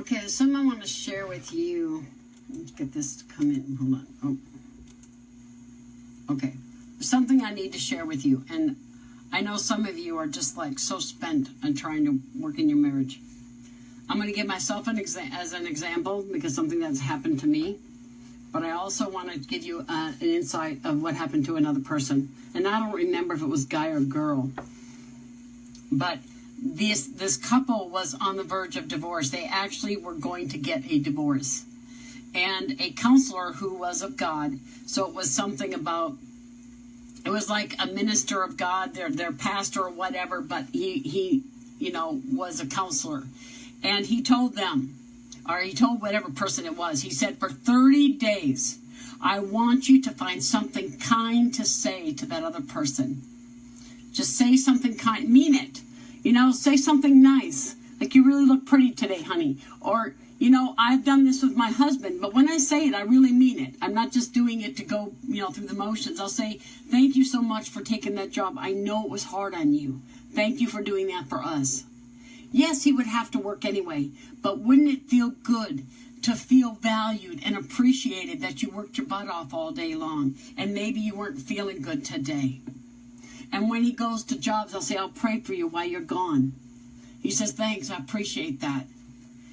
Okay, there's something I want to share with you. Let's get this to come in. Hold on. Oh. Okay. There's something I need to share with you. And I know some of you are just like so spent on trying to work in your marriage. I'm going to give myself as an example because something that's happened to me. But I also want to give you an insight of what happened to another person. And I don't remember if it was guy or girl. But this couple was on the verge of divorce. They actually were going to get a divorce. And a counselor who was of God, so it was something about, it was like a minister of God, their pastor or whatever, but he was a counselor. And he told them, or he told whatever person it was, he said, for 30 days, I want you to find something kind to say to that other person. Just say something kind, mean it. Say something nice, like you really look pretty today, honey. Or, I've done this with my husband, but when I say it, I really mean it. I'm not just doing it to go, through the motions. I'll say, thank you so much for taking that job. I know it was hard on you. Thank you for doing that for us. Yes, he would have to work anyway, but wouldn't it feel good to feel valued and appreciated that you worked your butt off all day long and maybe you weren't feeling good today? And when he goes to jobs, I'll say, I'll pray for you while you're gone. He says, thanks, I appreciate that.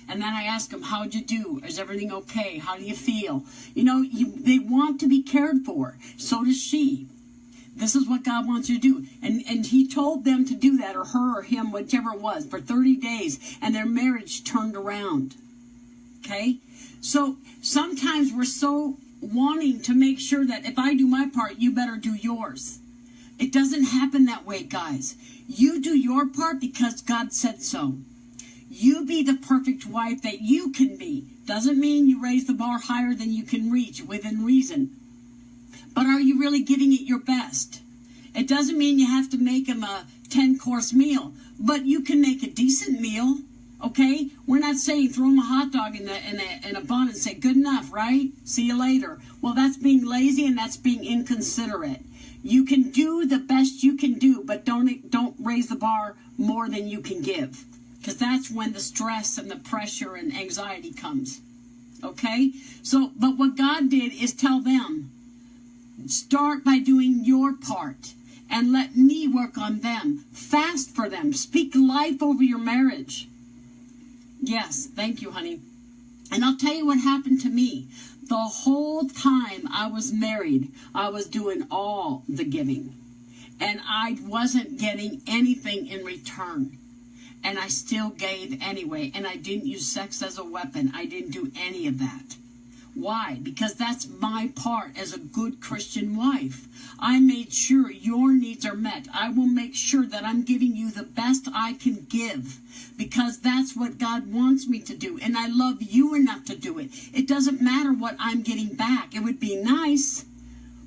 And then I ask him, how'd you do? Is everything okay? How do you feel? They want to be cared for. So does she. This is what God wants you to do. And he told them to do that, or her or him, whichever it was, for 30 days. And their marriage turned around. Okay? So sometimes we're so wanting to make sure that if I do my part, you better do yours. It doesn't happen that way, guys. You do your part because God said so. You be the perfect wife that you can be. Doesn't mean you raise the bar higher than you can reach within reason. But are you really giving it your best? It doesn't mean you have to make him a 10-course meal, but you can make a decent meal, okay? We're not saying throw him a hot dog in a bun and say, good enough, right? See you later. Well, that's being lazy and that's being inconsiderate. You can do the best you can do, but don't raise the bar more than you can give. Because that's when the stress and the pressure and anxiety comes. Okay? But what God did is tell them, start by doing your part and let me work on them. Fast for them. Speak life over your marriage. Yes, thank you, honey. And I'll tell you what happened to me. The whole time I was married, I was doing all the giving. And I wasn't getting anything in return. And I still gave anyway. And I didn't use sex as a weapon. I didn't do any of that. Why? Because that's my part as a good Christian wife. I made sure your needs are met. I will make sure that I'm giving you the best I can give because that's what God wants me to do. And I love you enough to do it. It doesn't matter what I'm getting back. It would be nice,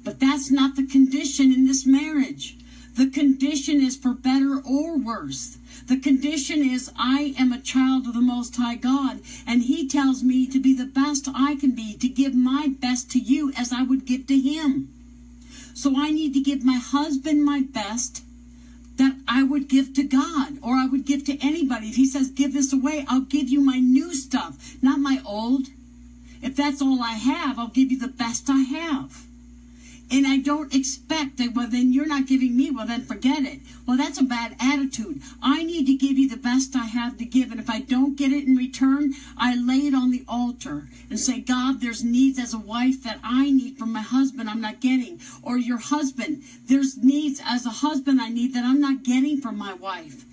but that's not the condition in this marriage. The condition is for better or worse. The condition is I am a child of the Most High God, and He tells me to be the best I can be, to give my best to you as I would give to Him. So I need to give my husband my best that I would give to God, or I would give to anybody. If He says, give this away, I'll give you my new stuff, not my old. If that's all I have, I'll give you the best I have. And I don't expect that, well, then you're not giving me, well, then forget it. Well, that's a bad attitude. I need to give you the best I have to give. And if I don't get it in return, I lay it on the altar and say, God, there's needs as a wife that I need from my husband I'm not getting. Or your husband, there's needs as a husband I need that I'm not getting from my wife.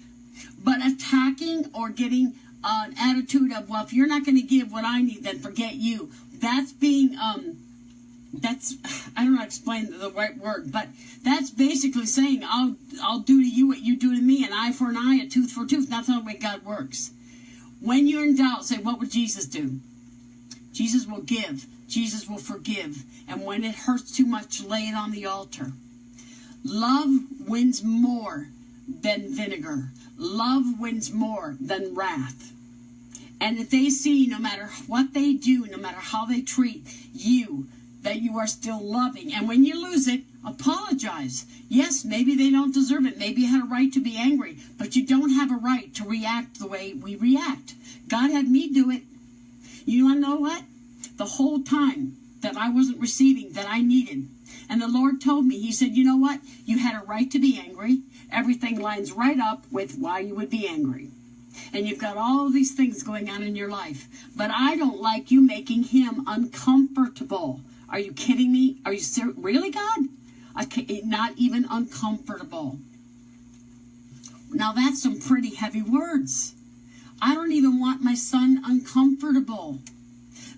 But attacking or getting an attitude of, well, if you're not going to give what I need, then forget you. That's being... I don't know how to explain the right word, but that's basically saying I'll do to you what you do to me, an eye for an eye, a tooth for a tooth. That's not the way God works. When you're in doubt, say, what would Jesus do? Jesus will give. Jesus will forgive. And when it hurts too much, lay it on the altar. Love wins more than vinegar. Love wins more than wrath. And if they see, no matter what they do, no matter how they treat you, that you are still loving. And when you lose it, apologize. Yes, maybe they don't deserve it. Maybe you had a right to be angry, but you don't have a right to react the way we react. God had me do it. You want to know what? The whole time that I wasn't receiving that I needed. And the Lord told me, he said, you know what? You had a right to be angry. Everything lines right up with why you would be angry. And you've got all these things going on in your life. But I don't like you making him uncomfortable. Are you kidding me? Are you serious? Really, God? Not even uncomfortable. Now that's some pretty heavy words. I don't even want my son uncomfortable,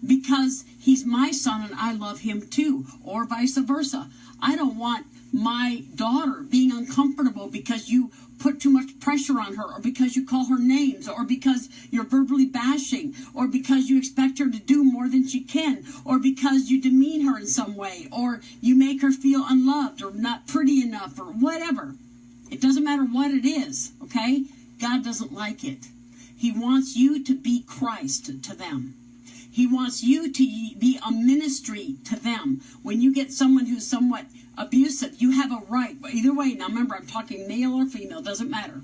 because he's my son and I love him too, or vice versa. I don't want my daughter being uncomfortable because you put too much pressure on her, or because you call her names, or because you're verbally bashing, or because you expect her to do more than she can, or because you demean her in some way, or you make her feel unloved or not pretty enough, or whatever. It doesn't matter what it is, okay? God doesn't like it. He wants you to be Christ to them. He wants you to be a ministry to them. When you get someone who's somewhat abusive, you have a right. Either way, now remember, I'm talking male or female, doesn't matter.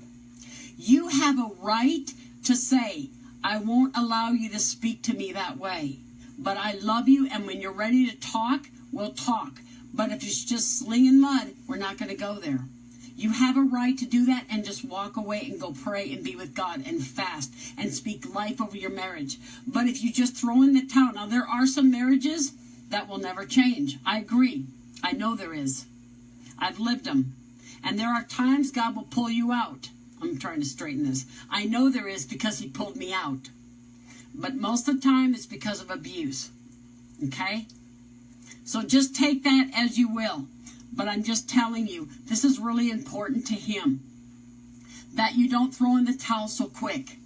You have a right to say, I won't allow you to speak to me that way. But I love you, and when you're ready to talk, we'll talk. But if it's just slinging mud, we're not going to go there. You have a right to do that and just walk away and go pray and be with God and fast and speak life over your marriage. But if you just throw in the towel, now there are some marriages that will never change. I agree. I know there is. I've lived them. And there are times God will pull you out. I'm trying to straighten this. I know there is, because he pulled me out. But most of the time it's because of abuse. Okay? So just take that as you will. But I'm just telling you, this is really important to him, that you don't throw in the towel so quick.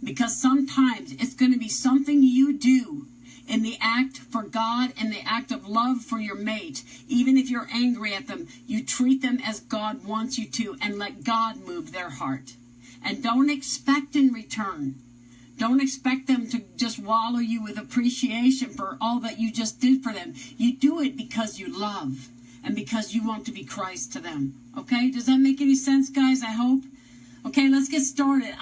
Because sometimes it's going to be something you do in the act for God and the act of love for your mate. Even if you're angry at them, you treat them as God wants you to, and let God move their heart. And don't expect in return. Don't expect them to just wallow you with appreciation for all that you just did for them. You do it because you love. And because you want to be Christ to them. Okay? Does that make any sense, guys? I hope. Okay, let's get started.